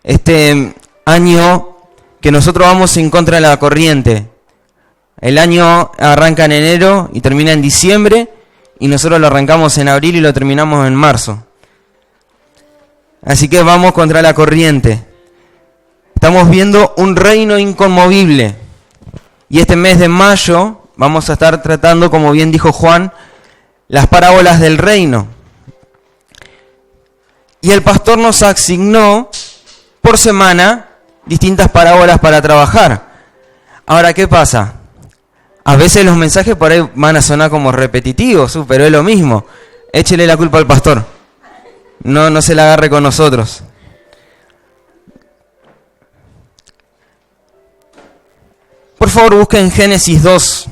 este año que nosotros vamos en contra de la corriente. El año arranca en enero y termina en diciembre, y nosotros lo arrancamos en abril y lo terminamos en marzo. Así que vamos contra la corriente. Estamos viendo un reino inconmovible. Y este mes de mayo vamos a estar tratando, como bien dijo Juan, las parábolas del reino. Y el pastor nos asignó por semana distintas parábolas para trabajar. Ahora, ¿qué pasa? A veces los mensajes por ahí van a sonar como repetitivos, pero es lo mismo. Échele la culpa al pastor. No se la agarre con nosotros. Por favor, busquen Génesis 2,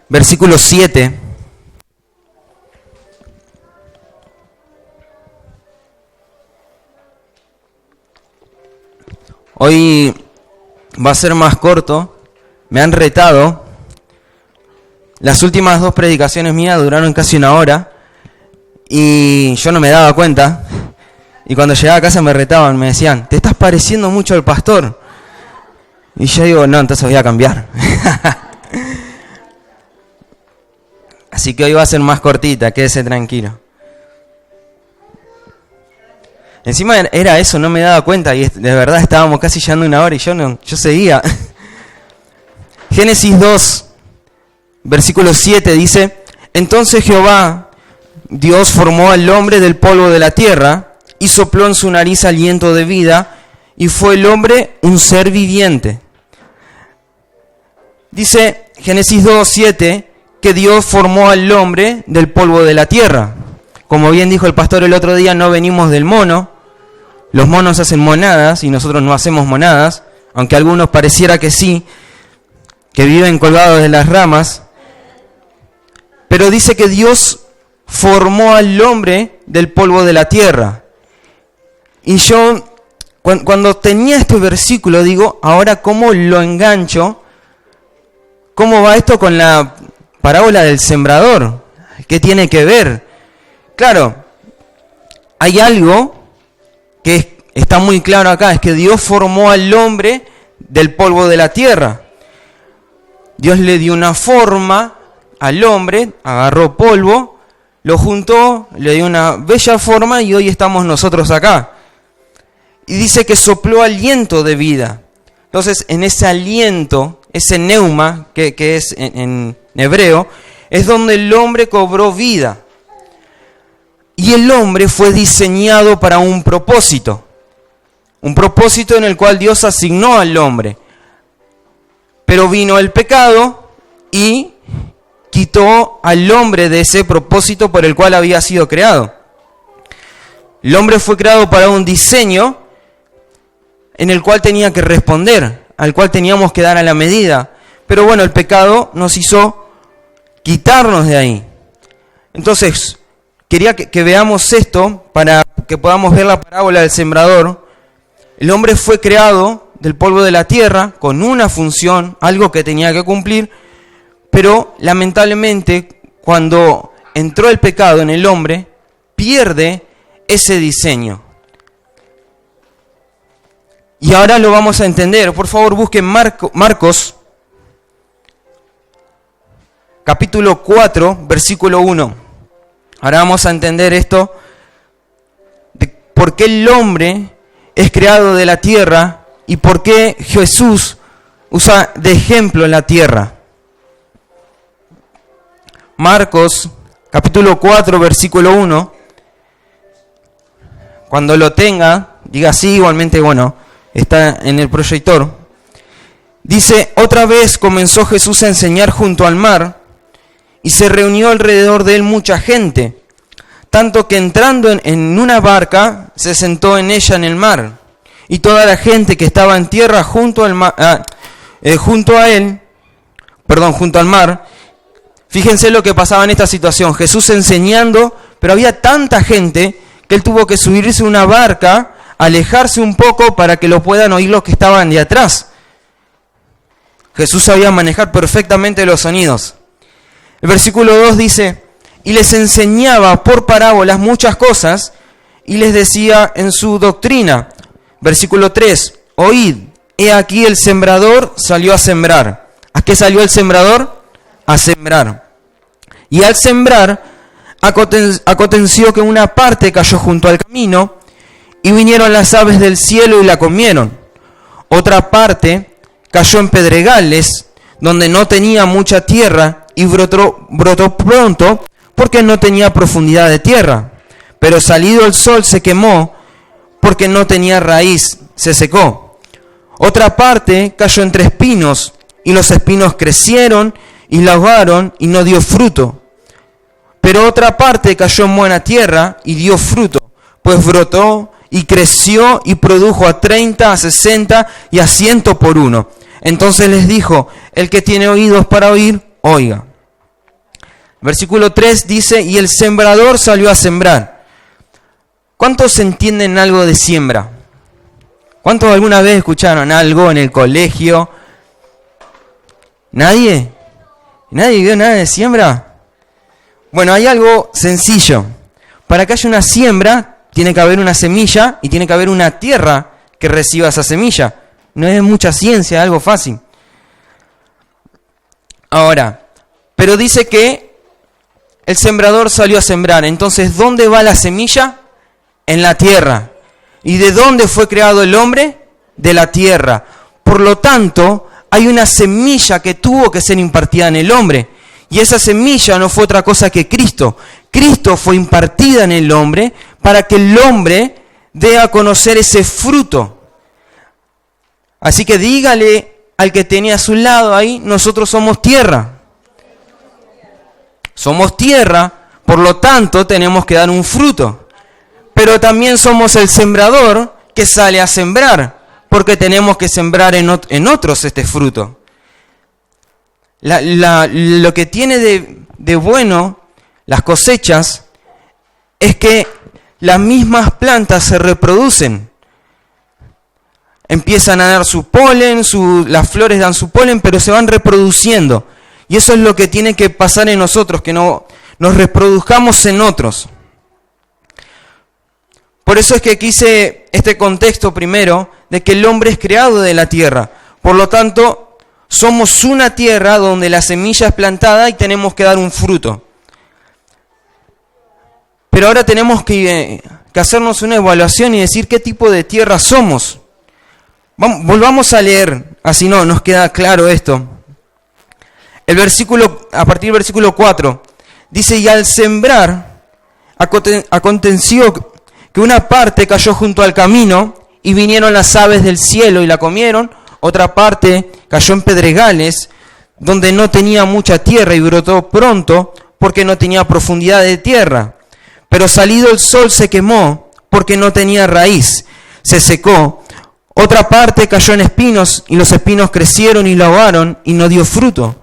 versículo 7. Hoy va a ser más corto. Me han retado. Las últimas 2 predicaciones mías duraron casi 1 hora. Y yo no me daba cuenta. Y cuando llegaba a casa me retaban, me decían, te estás pareciendo mucho al pastor. Y yo digo, no, entonces voy a cambiar. Así que hoy va a ser más cortita, quédese tranquilo. Encima era eso, no me daba cuenta y de verdad estábamos casi llegando 1 hora y yo seguía. Génesis 2, versículo 7 dice, entonces Jehová, Dios formó al hombre del polvo de la tierra y sopló en su nariz aliento de vida y fue el hombre un ser viviente. Dice Génesis 2, 7 que Dios formó al hombre del polvo de la tierra. Como bien dijo el pastor el otro día, no venimos del mono. Los monos hacen monadas y nosotros no hacemos monadas, aunque a algunos pareciera que sí, que viven colgados de las ramas. Pero dice que Dios formó al hombre del polvo de la tierra. Y yo, cuando tenía este versículo, digo, ahora ¿cómo lo engancho? ¿Cómo va esto con la parábola del sembrador? ¿Qué tiene que ver? Claro, hay algo que está muy claro acá, es que Dios formó al hombre del polvo de la tierra. Dios le dio una forma al hombre, agarró polvo, lo juntó, le dio una bella forma y hoy estamos nosotros acá. Y dice que sopló aliento de vida. Entonces, en ese aliento, ese neuma, que es en hebreo, es donde el hombre cobró vida. Y el hombre fue diseñado para un propósito en el cual Dios asignó al hombre. Pero vino el pecado y quitó al hombre de ese propósito por el cual había sido creado. El hombre fue creado para un diseño en el cual tenía que responder, al cual teníamos que dar a la medida. Pero bueno, el pecado nos hizo quitarnos de ahí. Entonces, quería que veamos esto para que podamos ver la parábola del sembrador. El hombre fue creado del polvo de la tierra con una función, algo que tenía que cumplir, pero lamentablemente cuando entró el pecado en el hombre, pierde ese diseño. Y ahora lo vamos a entender. Por favor, busquen Marcos, capítulo 4, versículo 1. Ahora vamos a entender esto, de por qué el hombre es creado de la tierra y por qué Jesús usa de ejemplo la tierra. Marcos, capítulo 4, versículo 1. Cuando lo tenga, diga sí, igualmente, bueno, está en el proyector. Dice, otra vez comenzó Jesús a enseñar junto al mar, y se reunió alrededor de él mucha gente, tanto que entrando en una barca, se sentó en ella en el mar. Y toda la gente que estaba en tierra junto al mar, junto al mar, fíjense lo que pasaba en esta situación. Jesús enseñando, pero había tanta gente que él tuvo que subirse a una barca, alejarse un poco para que lo puedan oír los que estaban de atrás. Jesús sabía manejar perfectamente los sonidos. El versículo 2 dice, y les enseñaba por parábolas muchas cosas, y les decía en su doctrina, Versículo 3. Oíd, he aquí el sembrador salió a sembrar. ¿A qué salió el sembrador? A sembrar. Y al sembrar, aconteció que una parte cayó junto al camino, y vinieron las aves del cielo y la comieron. Otra parte cayó en pedregales, donde no tenía mucha tierra, y brotó pronto, porque no tenía profundidad de tierra. Pero salido el sol se quemó, porque no tenía raíz, se secó. Otra parte cayó entre espinos, y los espinos crecieron y la ahogaron, y no dio fruto. Pero otra parte cayó en buena tierra, y dio fruto, pues brotó y creció y produjo a 30, a 60 y a 100 por uno. Entonces les dijo, el que tiene oídos para oír, oiga. Versículo 3 dice, y el sembrador salió a sembrar. ¿Cuántos entienden algo de siembra? ¿Cuántos alguna vez escucharon algo en el colegio? ¿Nadie? ¿Nadie vio nada de siembra? Bueno, hay algo sencillo. Para que haya una siembra, tiene que haber una semilla y tiene que haber una tierra que reciba esa semilla. No es mucha ciencia, es algo fácil. Ahora, pero dice que el sembrador salió a sembrar. Entonces, ¿dónde va la semilla? En la tierra. ¿Y de dónde fue creado el hombre? De la tierra. Por lo tanto, hay una semilla que tuvo que ser impartida en el hombre. Y esa semilla no fue otra cosa que Cristo. Cristo fue impartida en el hombre para que el hombre dé a conocer ese fruto. Así que dígale al que tenía a su lado ahí, nosotros somos tierra. Somos tierra, por lo tanto tenemos que dar un fruto. Pero también somos el sembrador que sale a sembrar, porque tenemos que sembrar en otros este fruto. Lo que tiene de bueno las cosechas es que las mismas plantas se reproducen. Empiezan a dar su polen, las flores dan su polen, pero se van reproduciendo. Y eso es lo que tiene que pasar en nosotros, que no nos reproduzcamos en otros. Por eso es que quise este contexto primero, de que el hombre es creado de la tierra. Por lo tanto, somos una tierra donde la semilla es plantada y tenemos que dar un fruto. Pero ahora tenemos que hacernos una evaluación y decir qué tipo de tierra somos. Volvamos a leer, así nos queda claro esto. El versículo, a partir del versículo 4, dice, y al sembrar, aconteció que una parte cayó junto al camino, y vinieron las aves del cielo y la comieron. Otra parte cayó en pedregales, donde no tenía mucha tierra, y brotó pronto, porque no tenía profundidad de tierra. Pero salido el sol se quemó, porque no tenía raíz, se secó. Otra parte cayó en espinos, y los espinos crecieron y la ahogaron, y no dio fruto.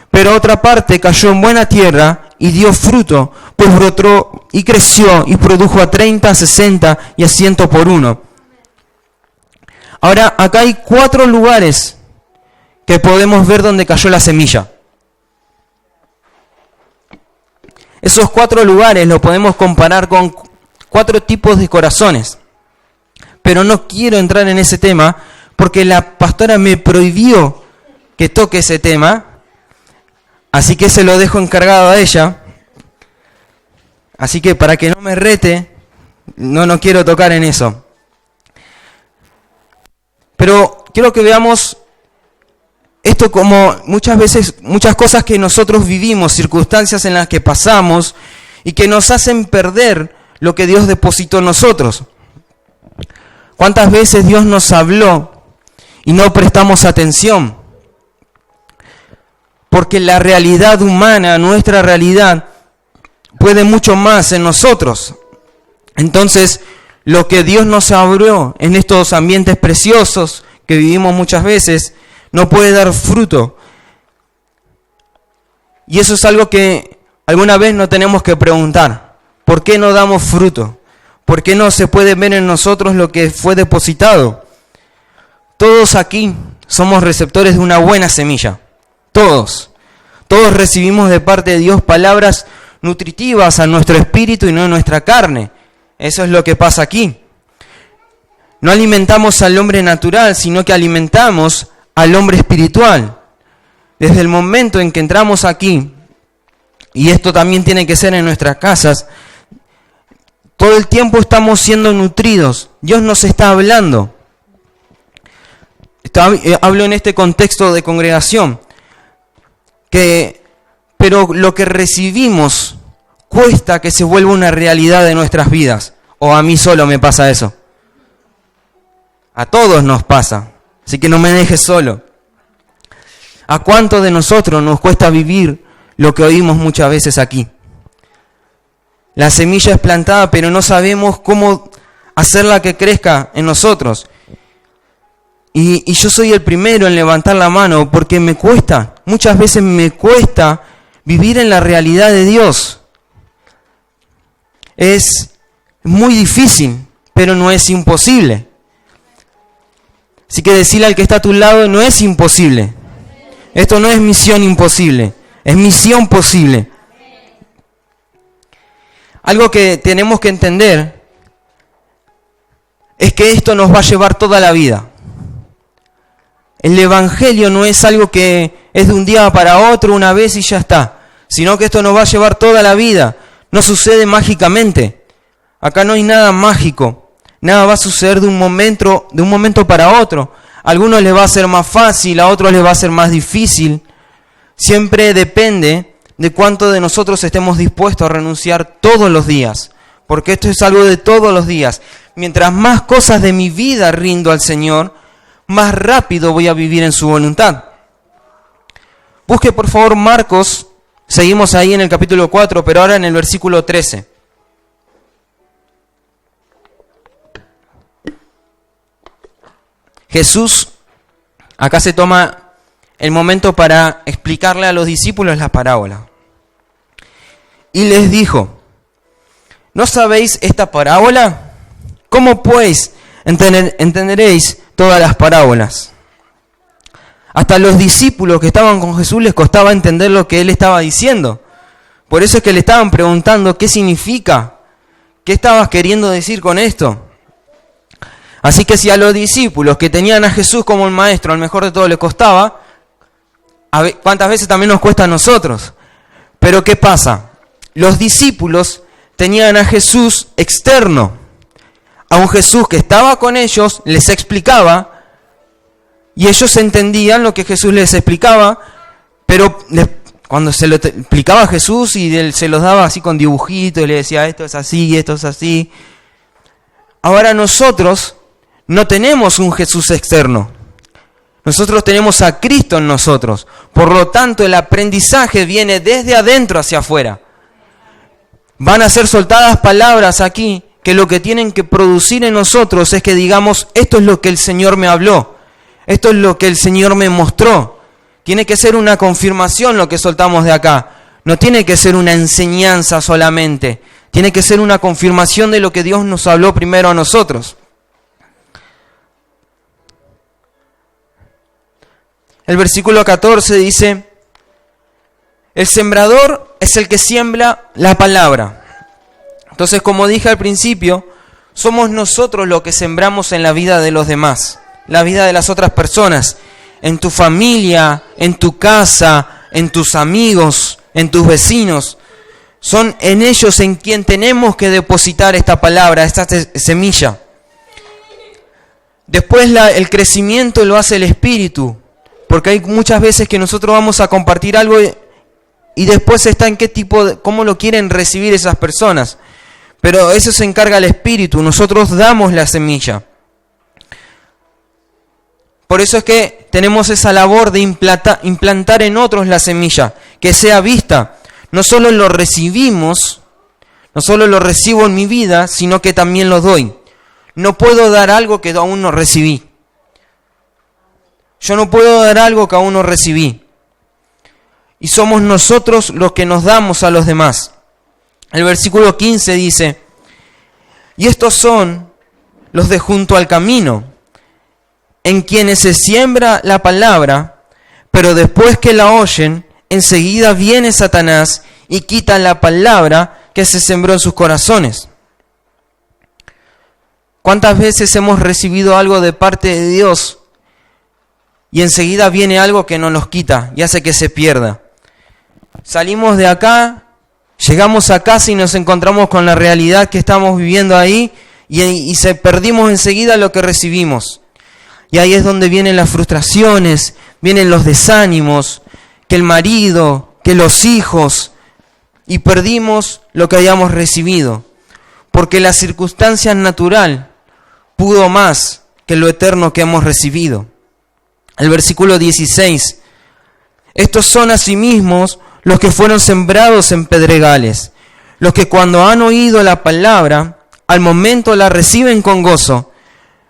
Pero otra parte cayó en buena tierra, y dio fruto, pues brotó y creció, y produjo a 30, a 60 y a 100 por uno. Ahora, acá hay 4 lugares que podemos ver donde cayó la semilla. Esos 4 lugares los podemos comparar con 4 tipos de corazones. Pero no quiero entrar en ese tema porque la pastora me prohibió que toque ese tema. Así que se lo dejo encargado a ella. Así que para que no me rete, no quiero tocar en eso. Pero quiero que veamos esto como muchas veces, muchas cosas que nosotros vivimos, circunstancias en las que pasamos y que nos hacen perder lo que Dios depositó en nosotros. ¿Cuántas veces Dios nos habló y no prestamos atención? Porque la realidad humana, nuestra realidad, puede mucho más en nosotros. Entonces, lo que Dios nos abrió en estos ambientes preciosos que vivimos muchas veces, no puede dar fruto. Y eso es algo que alguna vez nos tenemos que preguntar. ¿Por qué no damos fruto? ¿Por qué no se puede ver en nosotros lo que fue depositado? Todos aquí somos receptores de una buena semilla. Todos. Todos recibimos de parte de Dios palabras nutritivas a nuestro espíritu y no a nuestra carne. Eso es lo que pasa aquí. No alimentamos al hombre natural, sino que alimentamos al hombre espiritual. Desde el momento en que entramos aquí, y esto también tiene que ser en nuestras casas, todo el tiempo estamos siendo nutridos. Dios nos está hablando. Hablo en este contexto de congregación. Pero lo que recibimos cuesta que se vuelva una realidad de nuestras vidas. ¿O a mí solo me pasa eso? A todos nos pasa. Así que no me dejes solo. ¿A cuántos de nosotros nos cuesta vivir lo que oímos muchas veces aquí? La semilla es plantada, pero no sabemos cómo hacerla que crezca en nosotros. Y yo soy el primero en levantar la mano porque me cuesta, muchas veces me cuesta vivir en la realidad de Dios. Es muy difícil, pero no es imposible. Así que decirle al que está a tu lado, no es imposible. Esto no es misión imposible, es misión posible. Algo que tenemos que entender es que esto nos va a llevar toda la vida. El Evangelio no es algo que es de un día para otro, una vez y ya está, sino que esto nos va a llevar toda la vida. No sucede mágicamente. Acá no hay nada mágico. Nada va a suceder de un momento para otro. A algunos les va a ser más fácil, a otros les va a ser más difícil. Siempre depende de cuánto de nosotros estemos dispuestos a renunciar todos los días. Porque esto es algo de todos los días. Mientras más cosas de mi vida rindo al Señor, más rápido voy a vivir en su voluntad. Busque por favor Marcos, seguimos ahí en el capítulo 4, pero ahora en el versículo 13. Jesús, acá se toma el momento para explicarle a los discípulos la parábola. Y les dijo, ¿no sabéis esta parábola? ¿Cómo pues entenderéis todas las parábolas? Hasta los discípulos que estaban con Jesús les costaba entender lo que él estaba diciendo. Por eso es que le estaban preguntando qué significa, qué estabas queriendo decir con esto. Así que si a los discípulos que tenían a Jesús como el maestro, al mejor de todo les costaba, ¿cuántas veces también nos cuesta a nosotros? Pero ¿qué pasa? Los discípulos tenían a Jesús externo, a un Jesús que estaba con ellos, les explicaba, y ellos entendían lo que Jesús les explicaba, pero cuando se lo explicaba a Jesús y él se los daba así con dibujitos, y le decía esto es así, esto es así. Ahora nosotros no tenemos un Jesús externo. Nosotros tenemos a Cristo en nosotros. Por lo tanto, el aprendizaje viene desde adentro hacia afuera. Van a ser soltadas palabras aquí que lo que tienen que producir en nosotros es que digamos, esto es lo que el Señor me habló. Esto es lo que el Señor me mostró. Tiene que ser una confirmación lo que soltamos de acá. No tiene que ser una enseñanza solamente. Tiene que ser una confirmación de lo que Dios nos habló primero a nosotros. El versículo 14 dice, el sembrador es el que siembra la palabra. Entonces, como dije al principio, somos nosotros los que sembramos en la vida de los demás, la vida de las otras personas, en tu familia, en tu casa, en tus amigos, en tus vecinos. Son en ellos en quien tenemos que depositar esta palabra, esta semilla. Después el crecimiento lo hace el Espíritu. Porque hay muchas veces que nosotros vamos a compartir algo y después está en qué tipo, cómo lo quieren recibir esas personas. Pero eso se encarga el Espíritu, nosotros damos la semilla. Por eso es que tenemos esa labor de implantar en otros la semilla, que sea vista. No solo lo recibimos, no solo lo recibo en mi vida, sino que también lo doy. No puedo dar algo que aún no recibí. Yo no puedo dar algo que aún no recibí. Y somos nosotros los que nos damos a los demás. El versículo 15 dice, y estos son los de junto al camino, en quienes se siembra la palabra, pero después que la oyen, enseguida viene Satanás y quita la palabra que se sembró en sus corazones. ¿Cuántas veces hemos recibido algo de parte de Dios y enseguida viene algo que nos los quita y hace que se pierda? Salimos de acá, llegamos a casa y nos encontramos con la realidad que estamos viviendo ahí y perdimos enseguida lo que recibimos. Y ahí es donde vienen las frustraciones, vienen los desánimos, que el marido, que los hijos, y perdimos lo que hayamos recibido. Porque la circunstancia natural pudo más que lo eterno que hemos recibido. El versículo 16. Estos son asimismo los que fueron sembrados en pedregales, los que cuando han oído la palabra, al momento la reciben con gozo,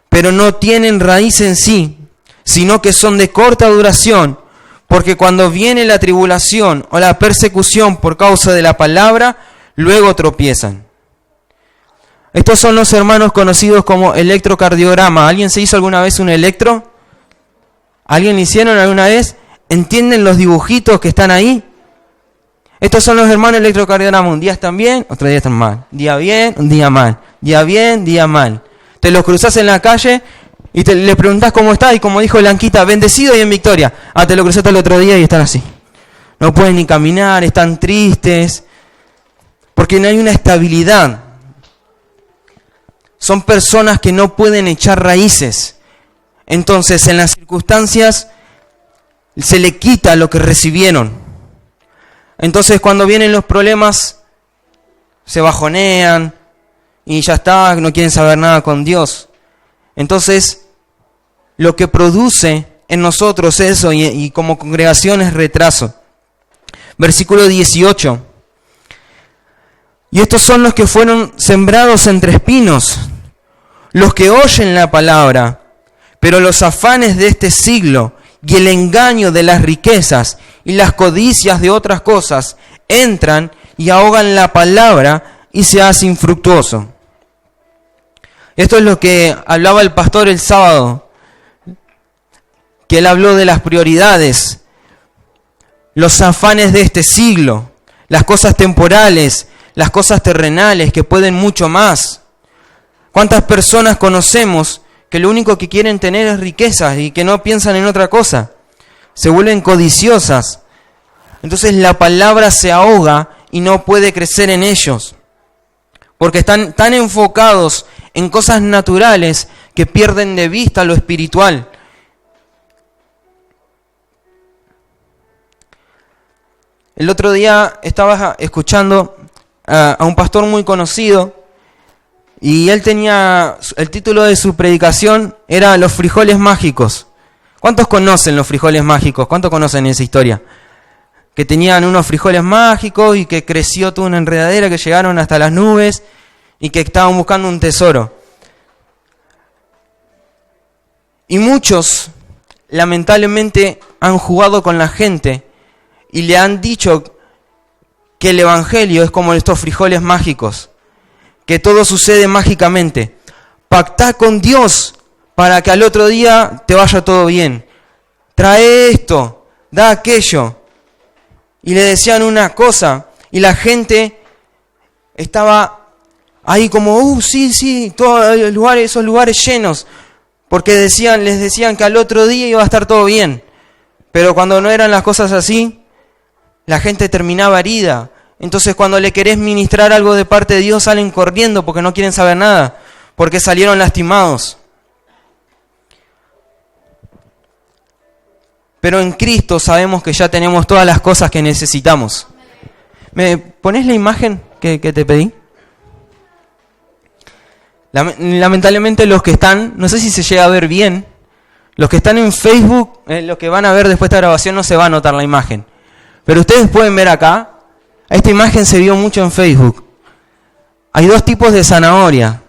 pero no tienen raíz en sí, sino que son de corta duración, porque cuando viene la tribulación o la persecución por causa de la palabra, luego tropiezan. Estos son los hermanos conocidos como electrocardiograma. ¿Alguien se hizo alguna vez un electro? ¿Alguien lo hicieron alguna vez? ¿Entienden los dibujitos que están ahí? Estos son los hermanos electrocardiograma. Un día están bien, otro día están mal. Día bien, un día mal. Día bien, día mal. Te los cruzás en la calle y le preguntás cómo está, y como dijo Blanquita, bendecido y en victoria. Te lo cruzaste el otro día y están así. No pueden ni caminar, están tristes, porque no hay una estabilidad. Son personas que no pueden echar raíces. Entonces, en las circunstancias, se le quita lo que recibieron. Entonces, cuando vienen los problemas, se bajonean y ya está, no quieren saber nada con Dios. Entonces, lo que produce en nosotros eso y como congregación es retraso. Versículo 18. Y estos son los que fueron sembrados entre espinos, los que oyen la palabra, pero los afanes de este siglo y el engaño de las riquezas y las codicias de otras cosas entran y ahogan la palabra y se hace infructuoso. Esto es lo que hablaba el pastor el sábado, que él habló de las prioridades, los afanes de este siglo, las cosas temporales, las cosas terrenales que pueden mucho más. ¿Cuántas personas conocemos que lo único que quieren tener es riquezas y que no piensan en otra cosa? Se vuelven codiciosas. Entonces la palabra se ahoga y no puede crecer en ellos, porque están tan enfocados en cosas naturales que pierden de vista lo espiritual. El otro día estaba escuchando a un pastor muy conocido y él tenía, el título de su predicación era Los frijoles mágicos. ¿Cuántos conocen los frijoles mágicos? ¿Cuántos conocen esa historia? Que tenían unos frijoles mágicos y que creció toda una enredadera, que llegaron hasta las nubes y que estaban buscando un tesoro. Y muchos, lamentablemente, han jugado con la gente y le han dicho que el evangelio es como estos frijoles mágicos, que todo sucede mágicamente. Pactá con Dios para que al otro día te vaya todo bien. Trae esto, da aquello. Y le decían una cosa y la gente estaba ahí como, sí, todos los lugares, esos lugares llenos, porque les decían que al otro día iba a estar todo bien. Pero cuando no eran las cosas así, la gente terminaba herida. Entonces cuando le querés ministrar algo de parte de Dios, salen corriendo porque no quieren saber nada, porque salieron lastimados. Pero en Cristo sabemos que ya tenemos todas las cosas que necesitamos. ¿Me pones la imagen que te pedí? Lamentablemente los que están, no sé si se llega a ver bien, los que están en Facebook, los que van a ver después de esta grabación no se va a notar la imagen. Pero ustedes pueden ver acá, esta imagen se vio mucho en Facebook. Hay dos tipos de zanahoria.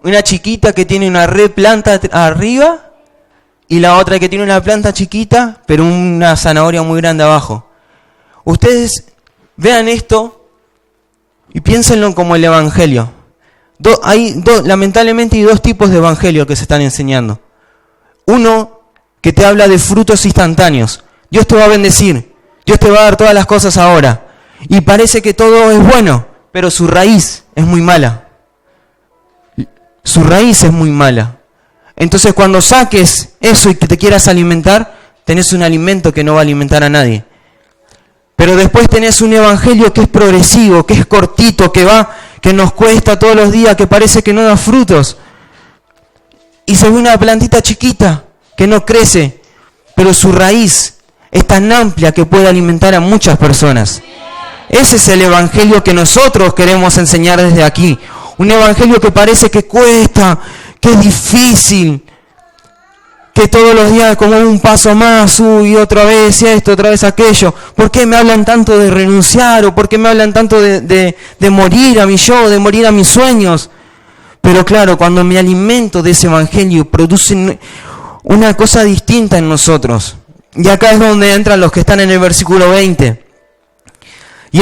Una chiquita que tiene una planta arriba y la otra que tiene una planta chiquita, pero una zanahoria muy grande abajo. Ustedes vean esto y piénsenlo como el evangelio. Lamentablemente hay dos tipos de evangelio que se están enseñando. Uno que te habla de frutos instantáneos. Dios te va a bendecir, Dios te va a dar todas las cosas ahora. Y parece que todo es bueno, pero su raíz es muy mala. su raíz es muy mala. Entonces cuando saques eso y que te quieras alimentar, tenés un alimento que no va a alimentar a nadie. Pero después tenés un evangelio que es progresivo, que es cortito, que nos cuesta todos los días, que parece que no da frutos. Y se ve una plantita chiquita que no crece, pero su raíz es tan amplia que puede alimentar a muchas personas. Ese es el evangelio que nosotros queremos enseñar desde aquí. Un evangelio que parece que cuesta, que es difícil, que todos los días como un paso más, y otra vez esto, otra vez aquello. ¿Por qué me hablan tanto de renunciar? ¿O por qué me hablan tanto de morir a mi yo, de morir a mis sueños? Pero claro, cuando me alimento de ese evangelio, produce una cosa distinta en nosotros. Y acá es donde entran los que están en el versículo 20. Y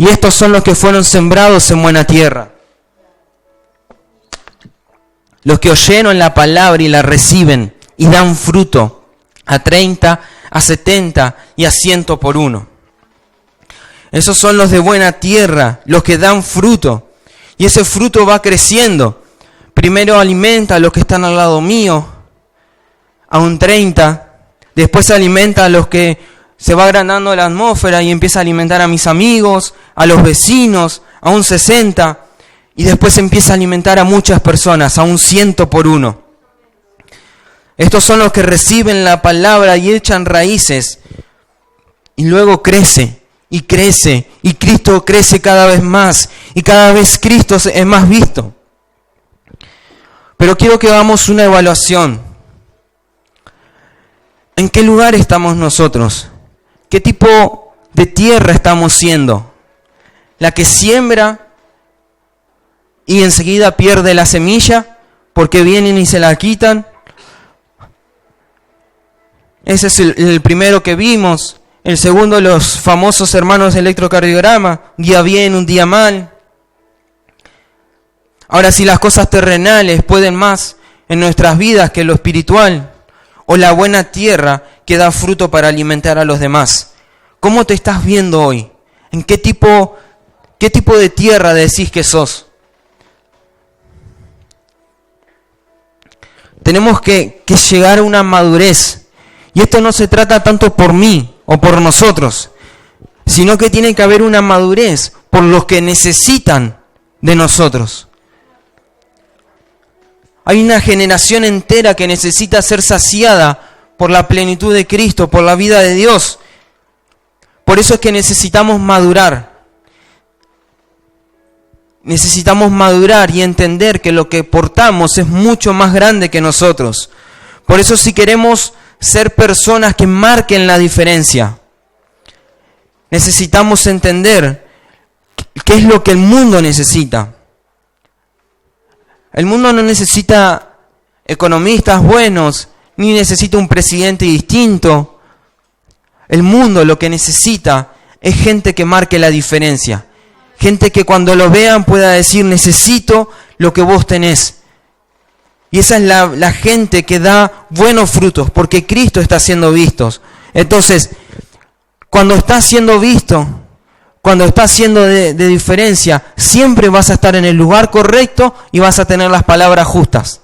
estos son los que fueron sembrados en buena tierra. Los que oyeron la palabra y la reciben y dan fruto a 30, a 70 y a 100 por uno. Esos son los de buena tierra, los que dan fruto. Y ese fruto va creciendo. Primero alimenta a los que están al lado mío, a un 30. Después alimenta a los que se va agrandando la atmósfera y empieza a alimentar a mis amigos, a los vecinos, a un 60. Y después empieza a alimentar a muchas personas, a un 100 por uno. Estos son los que reciben la palabra y echan raíces. Y luego crece, y crece, y Cristo crece cada vez más. Y cada vez Cristo es más visto. Pero quiero que hagamos una evaluación. ¿En qué lugar estamos nosotros? ¿Qué tipo de tierra estamos siendo? ¿La que siembra y enseguida pierde la semilla porque vienen y se la quitan? Ese es el primero que vimos. El segundo, los famosos hermanos de electrocardiograma. Un día bien, un día mal. Ahora, si las cosas terrenales pueden más en nuestras vidas que lo espiritual, o la buena tierra que da fruto para alimentar a los demás. ¿Cómo te estás viendo hoy? ¿En qué tipo de tierra decís que sos? Tenemos que llegar a una madurez. Y esto no se trata tanto por mí o por nosotros, sino que tiene que haber una madurez por los que necesitan de nosotros. Hay una generación entera que necesita ser saciada por la plenitud de Cristo, por la vida de Dios. Por eso es que necesitamos madurar. Necesitamos madurar y entender que lo que portamos es mucho más grande que nosotros. Por eso si queremos ser personas que marquen la diferencia, necesitamos entender qué es lo que el mundo necesita. El mundo no necesita economistas buenos, ni necesita un presidente distinto. El mundo lo que necesita es gente que marque la diferencia. Gente que cuando lo vean pueda decir, necesito lo que vos tenés. Y esa es la gente que da buenos frutos, porque Cristo está siendo visto. Entonces, cuando estás siendo visto, cuando estás siendo de diferencia, siempre vas a estar en el lugar correcto y vas a tener las palabras justas.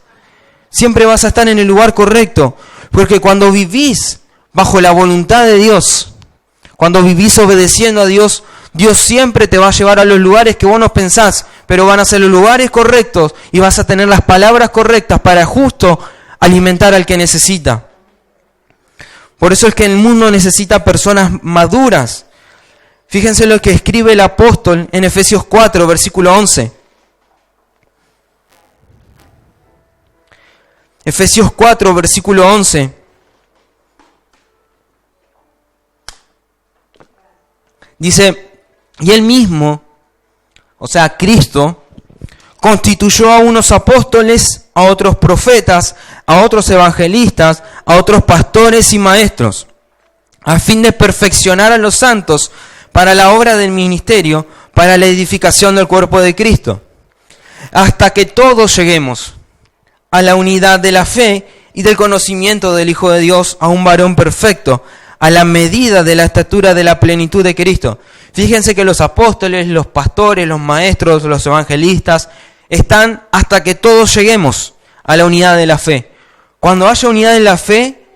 Siempre vas a estar en el lugar correcto, porque cuando vivís bajo la voluntad de Dios, cuando vivís obedeciendo a Dios, Dios siempre te va a llevar a los lugares que vos no pensás, pero van a ser los lugares correctos y vas a tener las palabras correctas para justo alimentar al que necesita. Por eso es que el mundo necesita personas maduras. Fíjense lo que escribe el apóstol en Efesios 4, versículo 11. Efesios 4, versículo 11. Dice, y él mismo, o sea, Cristo, constituyó a unos apóstoles, a otros profetas, a otros evangelistas, a otros pastores y maestros, a fin de perfeccionar a los santos para la obra del ministerio, para la edificación del cuerpo de Cristo, hasta que todos lleguemos a la unidad de la fe y del conocimiento del Hijo de Dios, a un varón perfecto, a la medida de la estatura de la plenitud de Cristo. Fíjense que los apóstoles, los pastores, los maestros, los evangelistas, están hasta que todos lleguemos a la unidad de la fe. Cuando haya unidad en la fe,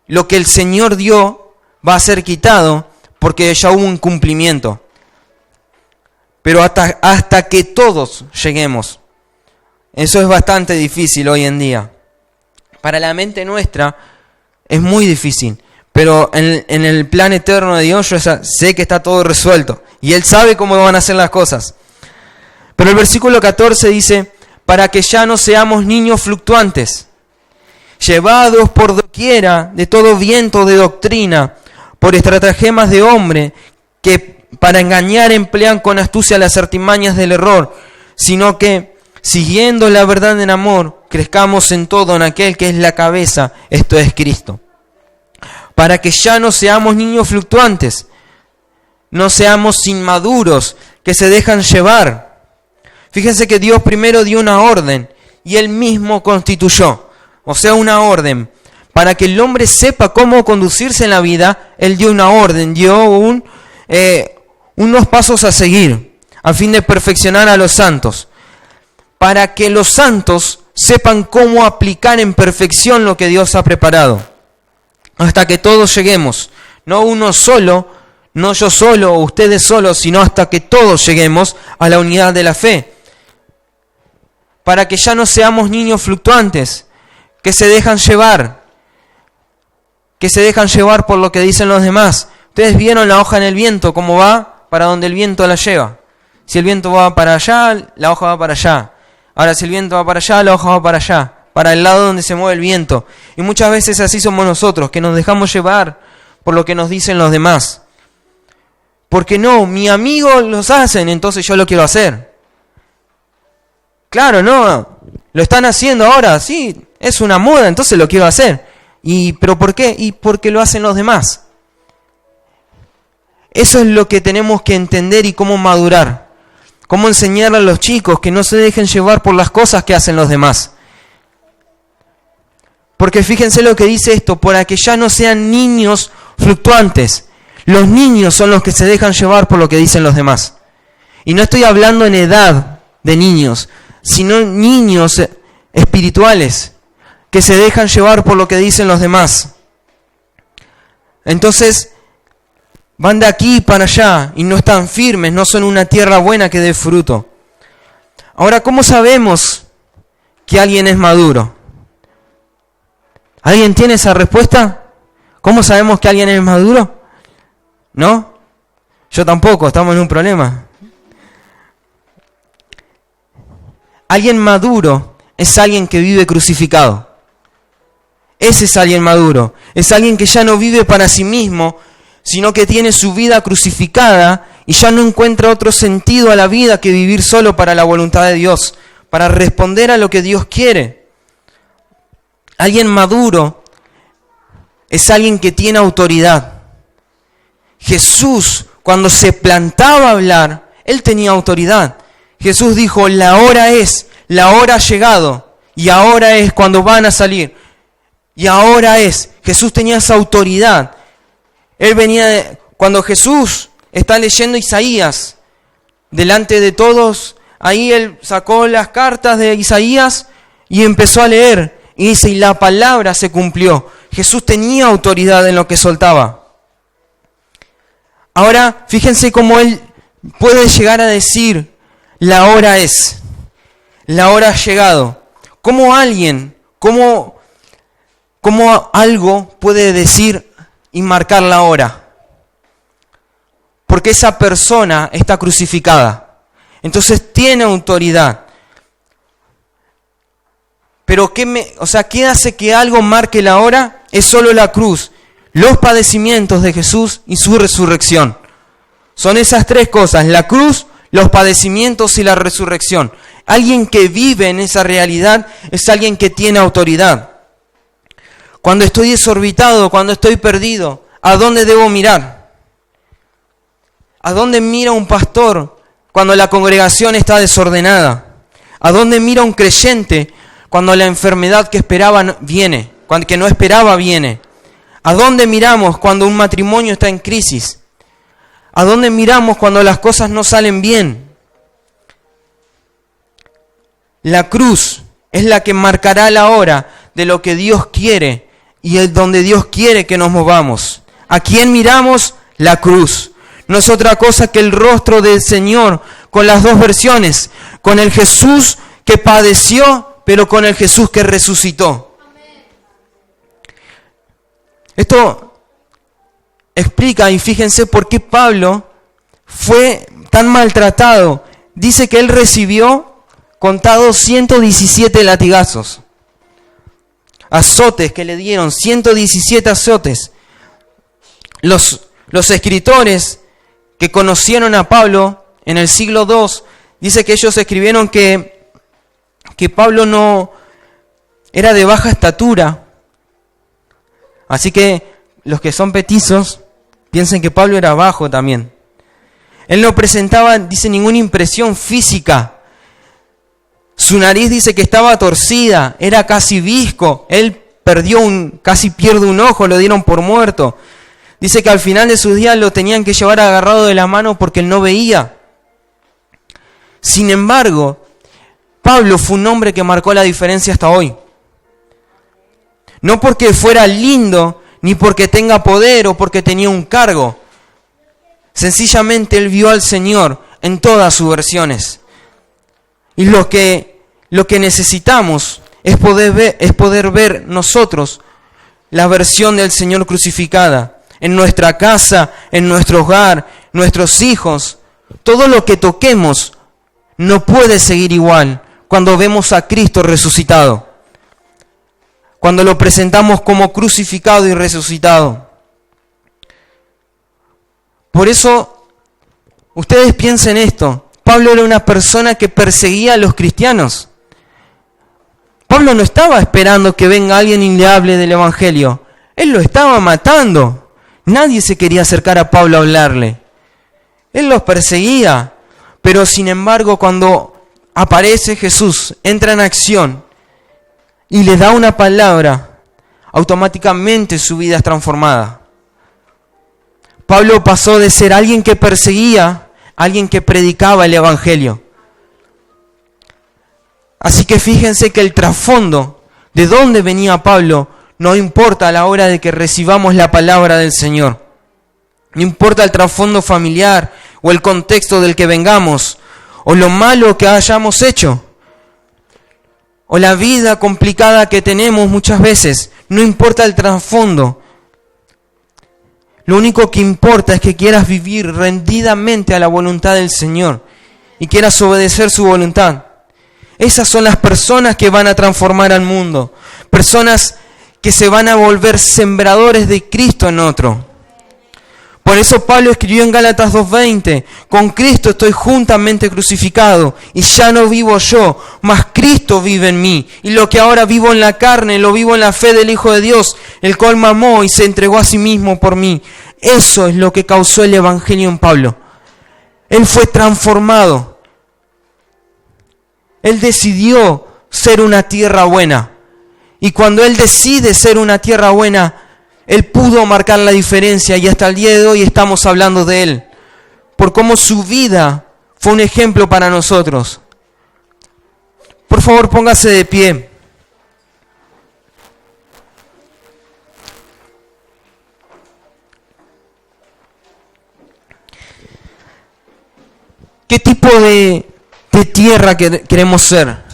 lo que el Señor dio va a ser quitado porque ya hubo un cumplimiento. Pero hasta que todos lleguemos. Eso es bastante difícil hoy en día. Para la mente nuestra es muy difícil. Pero en el plan eterno de Dios yo sé que está todo resuelto. Y Él sabe cómo van a ser las cosas. Pero el versículo 14 dice, para que ya no seamos niños fluctuantes, llevados por doquiera de todo viento de doctrina, por estratagemas de hombre, que para engañar emplean con astucia las artimañas del error, sino que, siguiendo la verdad en amor, crezcamos en todo en aquel que es la cabeza, esto es Cristo. Para que ya no seamos niños fluctuantes, no seamos inmaduros, que se dejan llevar. Fíjense que Dios primero dio una orden, y Él mismo constituyó, o sea, una orden. Para que el hombre sepa cómo conducirse en la vida, Él dio una orden, dio unos pasos a seguir, a fin de perfeccionar a los santos. Para que los santos sepan cómo aplicar en perfección lo que Dios ha preparado. Hasta que todos lleguemos, no uno solo, no yo solo o ustedes solos, sino hasta que todos lleguemos a la unidad de la fe. Para que ya no seamos niños fluctuantes, que se dejan llevar por lo que dicen los demás. Ustedes vieron la hoja en el viento, cómo va, para donde el viento la lleva. Si el viento va para allá, la hoja va para allá. Ahora si el viento va para allá, la hoja va para allá, para el lado donde se mueve el viento. Y muchas veces así somos nosotros, que nos dejamos llevar por lo que nos dicen los demás. Porque no, mi amigo los hacen, entonces yo lo quiero hacer. Claro, no, lo están haciendo ahora, sí, es una moda, entonces lo quiero hacer. ¿Pero por qué? Y porque lo hacen los demás. Eso es lo que tenemos que entender y cómo madurar. Cómo enseñarle a los chicos que no se dejen llevar por las cosas que hacen los demás. Porque fíjense lo que dice esto, para que ya no sean niños fluctuantes. Los niños son los que se dejan llevar por lo que dicen los demás. Y no estoy hablando en edad de niños, sino niños espirituales que se dejan llevar por lo que dicen los demás. Entonces, van de aquí para allá y no están firmes, no son una tierra buena que dé fruto. Ahora, ¿cómo sabemos que alguien es maduro? ¿Alguien tiene esa respuesta? ¿Cómo sabemos que alguien es maduro? ¿No? Yo tampoco, estamos en un problema. Alguien maduro es alguien que vive crucificado. Ese es alguien maduro. Es alguien que ya no vive para sí mismo, sino que tiene su vida crucificada y ya no encuentra otro sentido a la vida que vivir solo para la voluntad de Dios, para responder a lo que Dios quiere. Alguien maduro es alguien que tiene autoridad. Jesús, cuando se plantaba a hablar, Él tenía autoridad. Jesús dijo, la hora ha llegado, y ahora es cuando van a salir. Y ahora es. Jesús tenía esa autoridad. Él venía, cuando Jesús está leyendo Isaías, delante de todos, ahí Él sacó las cartas de Isaías y empezó a leer. Y dice, y la palabra se cumplió. Jesús tenía autoridad en lo que soltaba. Ahora, fíjense cómo Él puede llegar a decir, la hora es, la hora ha llegado. ¿Cómo algo puede decir y marcar la hora? Porque esa persona está crucificada. Entonces tiene autoridad. Pero ¿qué hace que algo marque la hora? Es solo la cruz, los padecimientos de Jesús y su resurrección. Son esas tres cosas, la cruz, los padecimientos y la resurrección. Alguien que vive en esa realidad es alguien que tiene autoridad. Cuando estoy desorbitado, cuando estoy perdido, ¿a dónde debo mirar? ¿A dónde mira un pastor cuando la congregación está desordenada? ¿A dónde mira un creyente cuando la enfermedad que esperaba viene, que no esperaba viene? ¿A dónde miramos cuando un matrimonio está en crisis? ¿A dónde miramos cuando las cosas no salen bien? La cruz es la que marcará la hora de lo que Dios quiere y es donde Dios quiere que nos movamos. ¿A quién miramos? La cruz. No es otra cosa que el rostro del Señor con las dos versiones, con el Jesús que padeció, pero con el Jesús que resucitó. Esto explica, y fíjense por qué Pablo fue tan maltratado. Dice que él recibió contados 117 latigazos, azotes que le dieron, 117 azotes. Los escritores que conocieron a Pablo en el siglo II, dice que ellos escribieron que Pablo no era de baja estatura. Así que los que son petizos piensen que Pablo era bajo también. Él no presentaba, dice, ninguna impresión física. Su nariz dice que estaba torcida, era casi visco. Él casi pierde un ojo, lo dieron por muerto. Dice que al final de sus días lo tenían que llevar agarrado de la mano porque él no veía. Sin embargo, Pablo fue un hombre que marcó la diferencia hasta hoy. No porque fuera lindo, ni porque tenga poder o porque tenía un cargo. Sencillamente él vio al Señor en todas sus versiones. Y lo que necesitamos es poder ver nosotros la versión del Señor crucificada. En nuestra casa, en nuestro hogar, nuestros hijos. Todo lo que toquemos no puede seguir igual cuando vemos a Cristo resucitado. Cuando lo presentamos como crucificado y resucitado. Por eso, ustedes piensen esto. Pablo era una persona que perseguía a los cristianos. Pablo no estaba esperando que venga alguien y le hable del Evangelio. Él lo estaba matando. Nadie se quería acercar a Pablo a hablarle. Él los perseguía. Pero sin embargo, cuando aparece Jesús, entra en acción y le da una palabra, automáticamente su vida es transformada. Pablo pasó de ser alguien que perseguía a alguien que predicaba el Evangelio. Así que fíjense que el trasfondo de dónde venía Pablo no importa a la hora de que recibamos la palabra del Señor. No importa el trasfondo familiar o el contexto del que vengamos o lo malo que hayamos hecho o la vida complicada que tenemos muchas veces. No importa el trasfondo. Lo único que importa es que quieras vivir rendidamente a la voluntad del Señor y quieras obedecer su voluntad. Esas son las personas que van a transformar al mundo. Personas que se van a volver sembradores de Cristo en otro. Por eso Pablo escribió en Gálatas 2:20, con Cristo estoy juntamente crucificado, y ya no vivo yo, mas Cristo vive en mí. Y lo que ahora vivo en la carne, lo vivo en la fe del Hijo de Dios, el cual me amó y se entregó a sí mismo por mí. Eso es lo que causó el Evangelio en Pablo. Él fue transformado. Él decidió ser una tierra buena. Y cuando Él decide ser una tierra buena, Él pudo marcar la diferencia y hasta el día de hoy estamos hablando de Él. Por cómo su vida fue un ejemplo para nosotros. Por favor, póngase de pie. ¿Qué tipo de tierra queremos ser?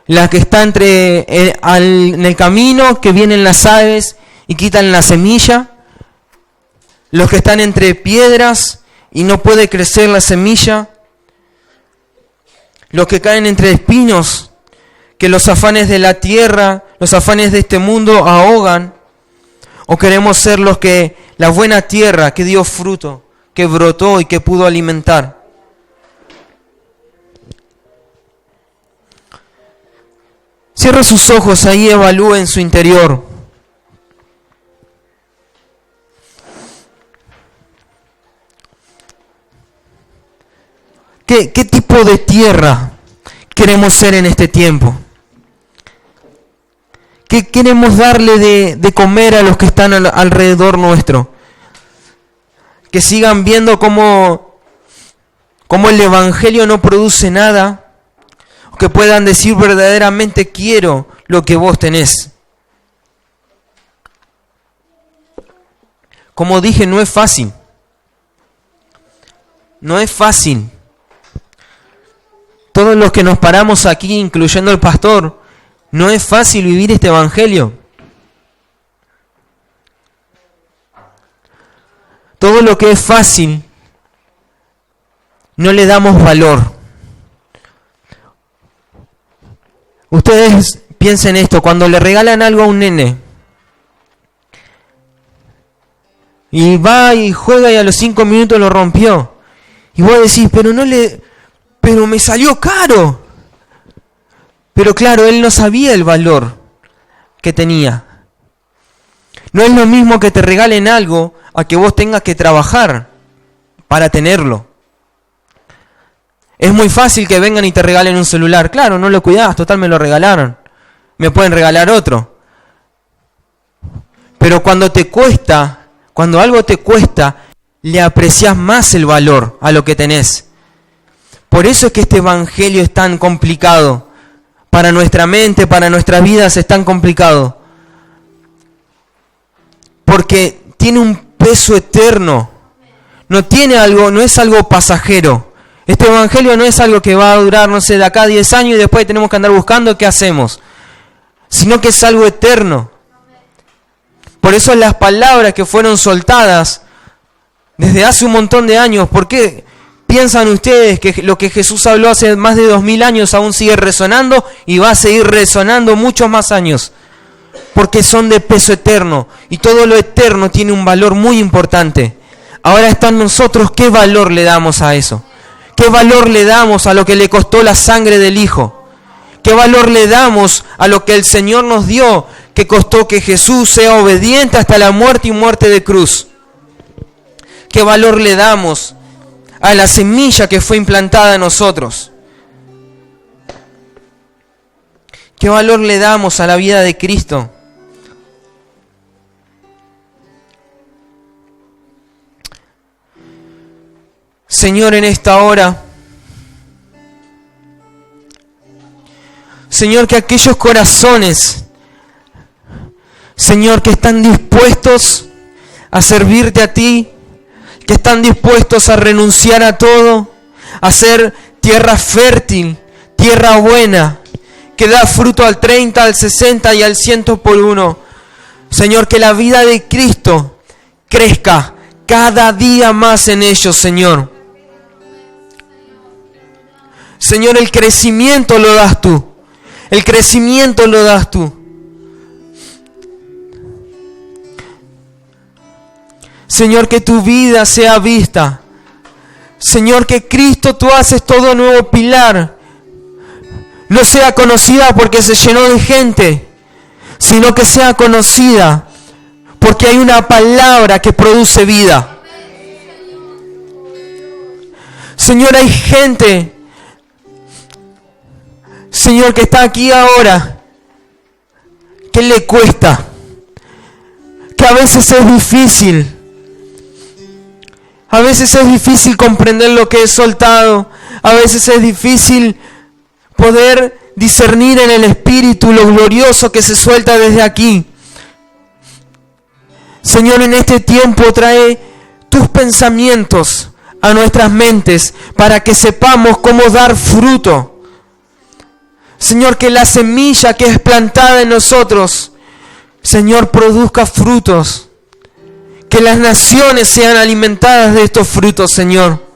La que está en el camino, que vienen las aves y quitan la semilla. Los que están entre piedras y no puede crecer la semilla. Los que caen entre espinos, que los afanes de la tierra, los afanes de este mundo ahogan. O queremos ser la buena tierra que dio fruto, que brotó y que pudo alimentar. Cierre sus ojos ahí y evalúe en su interior. ¿Qué tipo de tierra queremos ser en este tiempo? ¿Qué queremos darle de comer a los que están alrededor nuestro? Que sigan viendo cómo el Evangelio no produce nada. que puedan decir verdaderamente quiero lo que vos tenés. Como dije, no es fácil. No es fácil. Todos los que nos paramos aquí, incluyendo el pastor, no es fácil vivir este evangelio. Todo lo que es fácil, no le damos valor. Ustedes piensen esto, cuando le regalan algo a un nene, y va y juega y a los 5 minutos lo rompió, y vos decís, pero me salió caro. Pero claro, él no sabía el valor que tenía. No es lo mismo que te regalen algo a que vos tengas que trabajar para tenerlo. Es muy fácil que vengan y te regalen un celular. Claro, no lo cuidás, total me lo regalaron. Me pueden regalar otro. Pero cuando te cuesta, cuando algo te cuesta, le apreciás más el valor a lo que tenés. Por eso es que este evangelio es tan complicado. Para nuestra mente, para nuestras vidas es tan complicado. Porque tiene un peso eterno. No es algo pasajero. Este evangelio no es algo que va a durar, no sé, de acá a 10 años y después tenemos que andar buscando qué hacemos. Sino que es algo eterno. Por eso las palabras que fueron soltadas desde hace un montón de años, ¿por qué piensan ustedes que lo que Jesús habló hace más de 2000 años aún sigue resonando y va a seguir resonando muchos más años? Porque son de peso eterno y todo lo eterno tiene un valor muy importante. Ahora está en nosotros qué valor le damos a eso. ¿Qué valor le damos a lo que le costó la sangre del Hijo? ¿Qué valor le damos a lo que el Señor nos dio, que costó que Jesús sea obediente hasta la muerte y muerte de cruz? ¿Qué valor le damos a la semilla que fue implantada en nosotros? ¿Qué valor le damos a la vida de Cristo? Señor, en esta hora, Señor, que aquellos corazones, Señor, que están dispuestos a servirte a ti, que están dispuestos a renunciar a todo, a ser tierra fértil, tierra buena, que da fruto al 30, al 60 y al 100 por uno. Señor, que la vida de Cristo crezca cada día más en ellos, Señor. Señor, el crecimiento lo das tú. El crecimiento lo das tú. Señor, que tu vida sea vista. Señor, que Cristo tú haces todo nuevo pilar. No sea conocida porque se llenó de gente, sino que sea conocida porque hay una palabra que produce vida. Señor, hay gente, Señor, que está aquí ahora, que le cuesta, que a veces es difícil. A veces es difícil comprender lo que es soltado. A veces es difícil poder discernir en el Espíritu lo glorioso que se suelta desde aquí. Señor, en este tiempo trae tus pensamientos a nuestras mentes para que sepamos cómo dar fruto. Señor, que la semilla que es plantada en nosotros, Señor, produzca frutos. Que las naciones sean alimentadas de estos frutos, Señor.